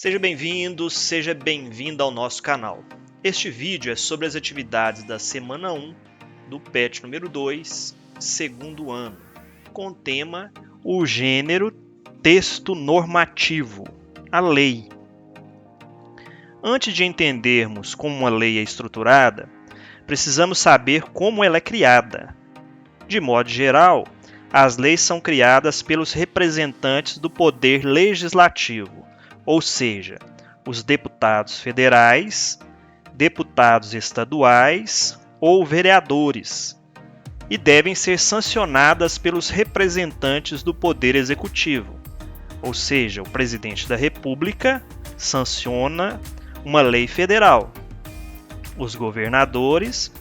Seja bem-vindo, seja bem-vinda ao nosso canal. Este vídeo é sobre as atividades da semana 1 do PET número 2, segundo ano, com o tema o gênero texto normativo, a lei. Antes de entendermos como uma lei é estruturada, precisamos saber como ela é criada. De modo geral, as leis são criadas pelos representantes do poder legislativo, ou seja, os deputados federais, deputados estaduais ou vereadores, e devem ser sancionadas pelos representantes do poder executivo, ou seja, o presidente da República sanciona uma lei federal, os governadores,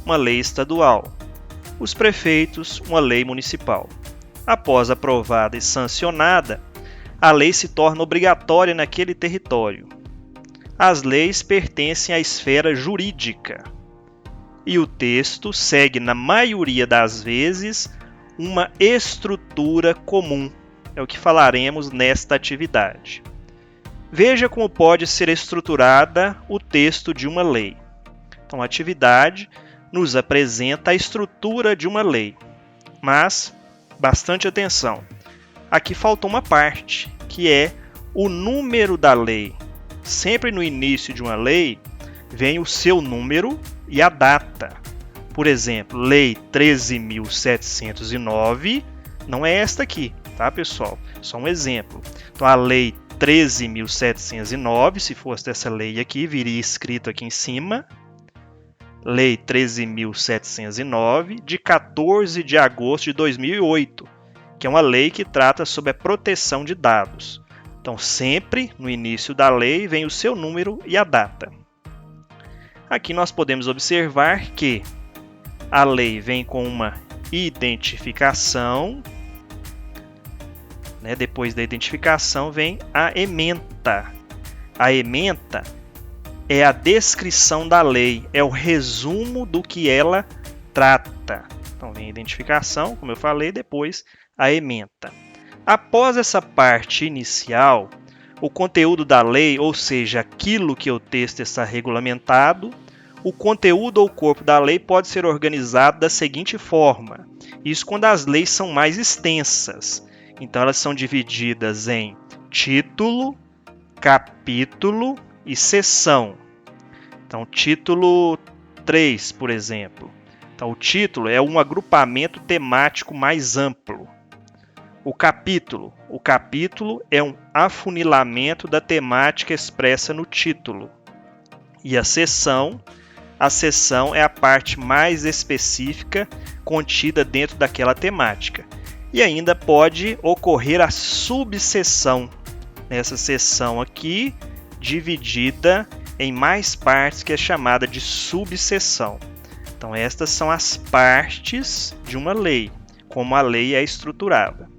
uma lei estadual, os prefeitos, uma lei municipal. Após aprovada e sancionada, a lei se torna obrigatória naquele território. As leis pertencem à esfera jurídica e o texto segue, na maioria das vezes, uma estrutura comum. É o que falaremos nesta atividade. Veja como pode ser estruturada o texto de uma lei. Então, a atividade nos apresenta a estrutura de uma lei, mas bastante atenção. Aqui faltou uma parte, que é o número da lei. Sempre no início de uma lei, vem o seu número e a data. Por exemplo, Lei 13.709, não é esta aqui, tá, pessoal? Só um exemplo. Então, a Lei 13.709, se fosse dessa lei aqui, viria escrito aqui em cima. Lei 13.709, de 14 de agosto de 2008. Que é uma lei que trata sobre a proteção de dados. Então, sempre no início da lei vem o seu número e a data. Aqui nós podemos observar que a lei vem com uma identificação, né? Depois da identificação vem a ementa. A ementa é a descrição da lei, é o resumo do que ela trata. Então, vem a identificação, como eu falei, depois a ementa. Após essa parte inicial, o conteúdo da lei, ou seja, aquilo que o texto está regulamentado, o conteúdo ou corpo da lei pode ser organizado da seguinte forma. Isso quando as leis são mais extensas. Então, elas são divididas em título, capítulo e seção. Então, título 3, por exemplo. Então, o título é um agrupamento temático mais amplo. O capítulo é um afunilamento da temática expressa no título. E a seção é a parte mais específica contida dentro daquela temática. E ainda pode ocorrer a subseção. Nessa seção aqui, dividida em mais partes, que é chamada de subseção. Então, estas são as partes de uma lei, como a lei é estruturada.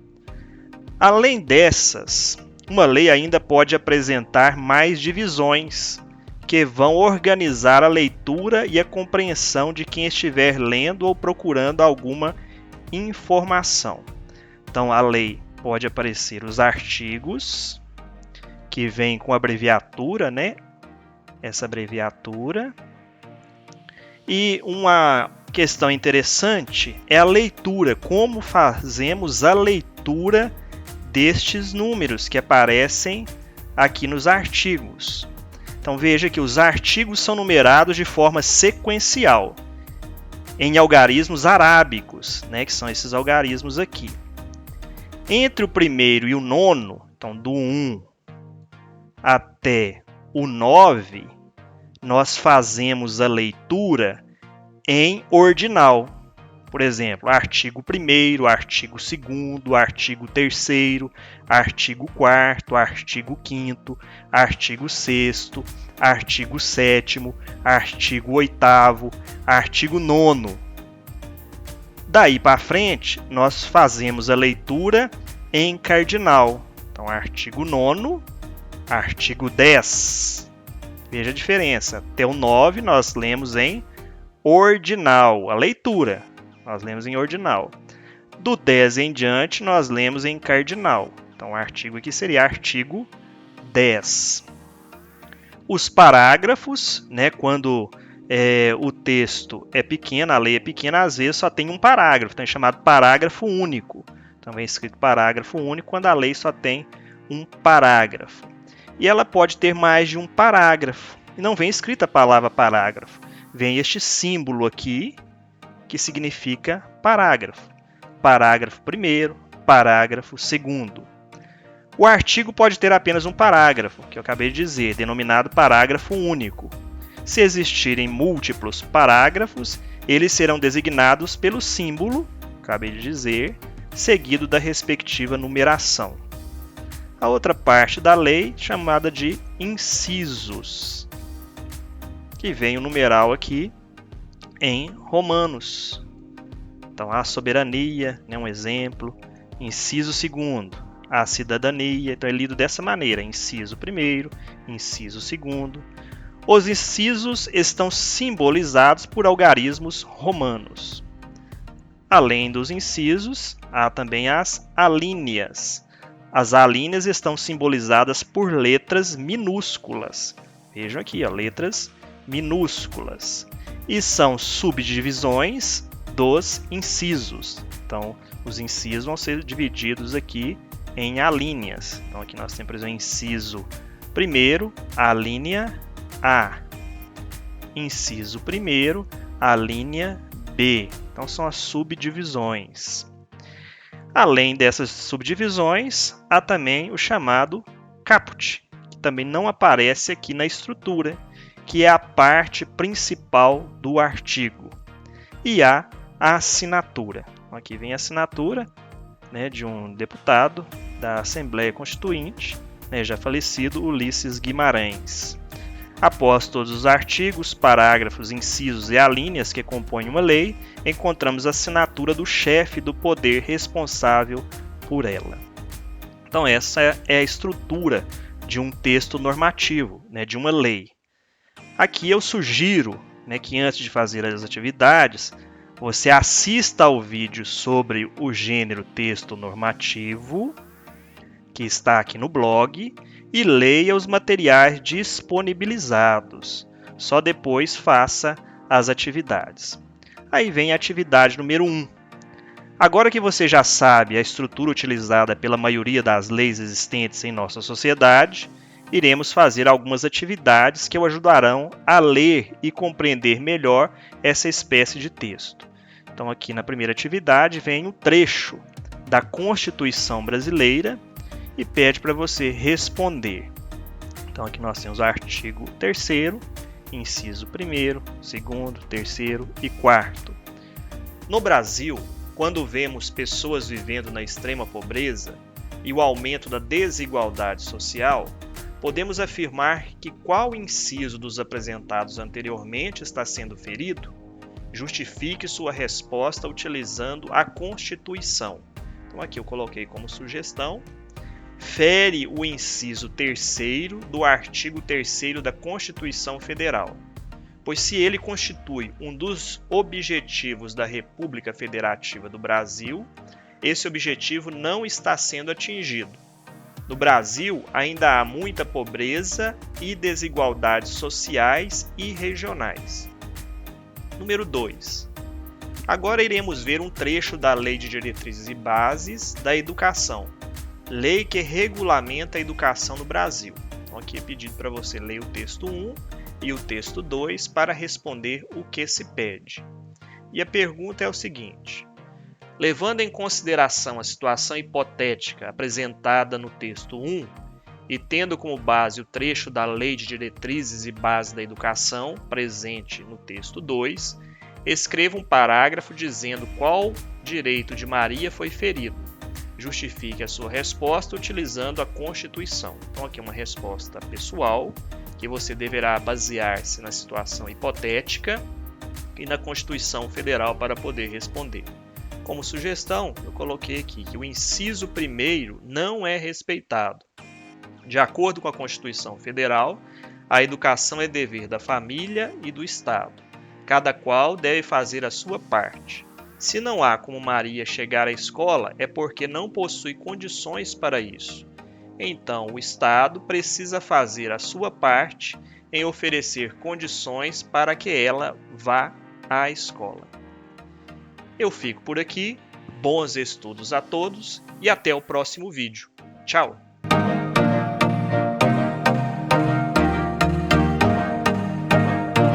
Além dessas, uma lei ainda pode apresentar mais divisões, que vão organizar a leitura e a compreensão de quem estiver lendo ou procurando alguma informação. Então, a lei pode aparecer os artigos, que vem com abreviatura, né? Essa abreviatura. E uma questão interessante é a leitura. Como fazemos a leitura destes números que aparecem aqui nos artigos? Então, veja que os artigos são numerados de forma sequencial, em algarismos arábicos, né? Que são esses algarismos aqui. Entre o primeiro e o nono, então do 1 até o 9, nós fazemos a leitura em ordinal. Por exemplo, artigo 1º, artigo 2º, artigo 3º, artigo 4º, artigo 5º, artigo 6º, artigo 7º, artigo 8º, artigo 9º. Daí para frente, nós fazemos a leitura em cardinal. Então, artigo 9º, artigo 10. Veja a diferença. Até o 9 nós lemos em ordinal, a leitura. Nós lemos em ordinal. Do 10 em diante, nós lemos em cardinal. Então, o artigo aqui seria artigo 10. Os parágrafos, né, quando o texto é pequeno, a lei é pequena, às vezes só tem um parágrafo, então é chamado parágrafo único. Também é escrito parágrafo único quando a lei só tem um parágrafo. E ela pode ter mais de um parágrafo. E não vem escrita a palavra parágrafo, vem este símbolo aqui, que significa parágrafo. Parágrafo primeiro, parágrafo segundo. O artigo pode ter apenas um parágrafo, que eu acabei de dizer, denominado parágrafo único. Se existirem múltiplos parágrafos, eles serão designados pelo símbolo, acabei de dizer, seguido da respectiva numeração. A outra parte da lei, chamada de incisos, que vem o numeral aqui em romanos. Então, a soberania, né, um exemplo. Inciso segundo, a cidadania. Então, é lido dessa maneira, inciso primeiro, inciso segundo. Os incisos estão simbolizados por algarismos romanos. Além dos incisos, há também as alíneas. As alíneas estão simbolizadas por letras minúsculas. Vejam aqui, ó, letras minúsculas. E são subdivisões dos incisos. Então, os incisos vão ser divididos aqui em alíneas. Então, aqui nós temos, por exemplo, inciso primeiro, alínea A. Inciso primeiro, alínea B. Então, são as subdivisões. Além dessas subdivisões, há também o chamado caput, que também não aparece aqui na estrutura, que é a parte principal do artigo. E há a assinatura. Então, aqui vem a assinatura, né, de um deputado da Assembleia Constituinte, né, já falecido, Ulisses Guimarães. Após todos os artigos, parágrafos, incisos e alíneas que compõem uma lei, encontramos a assinatura do chefe do poder responsável por ela. Então, essa é a estrutura de um texto normativo, né, de uma lei. Aqui eu sugiro, né, que antes de fazer as atividades, você assista ao vídeo sobre o gênero texto normativo, que está aqui no blog, e leia os materiais disponibilizados. Só depois faça as atividades. Aí vem a atividade número 1. Agora que você já sabe a estrutura utilizada pela maioria das leis existentes em nossa sociedade, iremos fazer algumas atividades que o ajudarão a ler e compreender melhor essa espécie de texto. Então, aqui na primeira atividade vem um trecho da Constituição Brasileira e pede para você responder. Então, aqui nós temos o artigo 3º, inciso 1º, 2º, 3º e 4º. No Brasil, quando vemos pessoas vivendo na extrema pobreza e o aumento da desigualdade social, podemos afirmar que qual inciso dos apresentados anteriormente está sendo ferido? Justifique sua resposta utilizando a Constituição. Então, aqui eu coloquei como sugestão: fere o inciso 3º do artigo 3º da Constituição Federal, pois se ele constitui um dos objetivos da República Federativa do Brasil, esse objetivo não está sendo atingido. No Brasil, ainda há muita pobreza e desigualdades sociais e regionais. Número 2. Agora iremos ver um trecho da Lei de Diretrizes e Bases da Educação, lei que regulamenta a educação no Brasil. Então, aqui é pedido para você ler o texto 1 e o texto 2 para responder o que se pede. E a pergunta é o seguinte: levando em consideração a situação hipotética apresentada no texto 1 e tendo como base o trecho da Lei de Diretrizes e Bases da Educação presente no texto 2, escreva um parágrafo dizendo qual direito de Maria foi ferido. Justifique a sua resposta utilizando a Constituição. Então, aqui é uma resposta pessoal, que você deverá basear-se na situação hipotética e na Constituição Federal para poder responder. Como sugestão, eu coloquei aqui que o inciso 1º não é respeitado. De acordo com a Constituição Federal, a educação é dever da família e do Estado. Cada qual deve fazer a sua parte. Se não há como Maria chegar à escola, é porque não possui condições para isso. Então, o Estado precisa fazer a sua parte em oferecer condições para que ela vá à escola. Eu fico por aqui, bons estudos a todos e até o próximo vídeo. Tchau!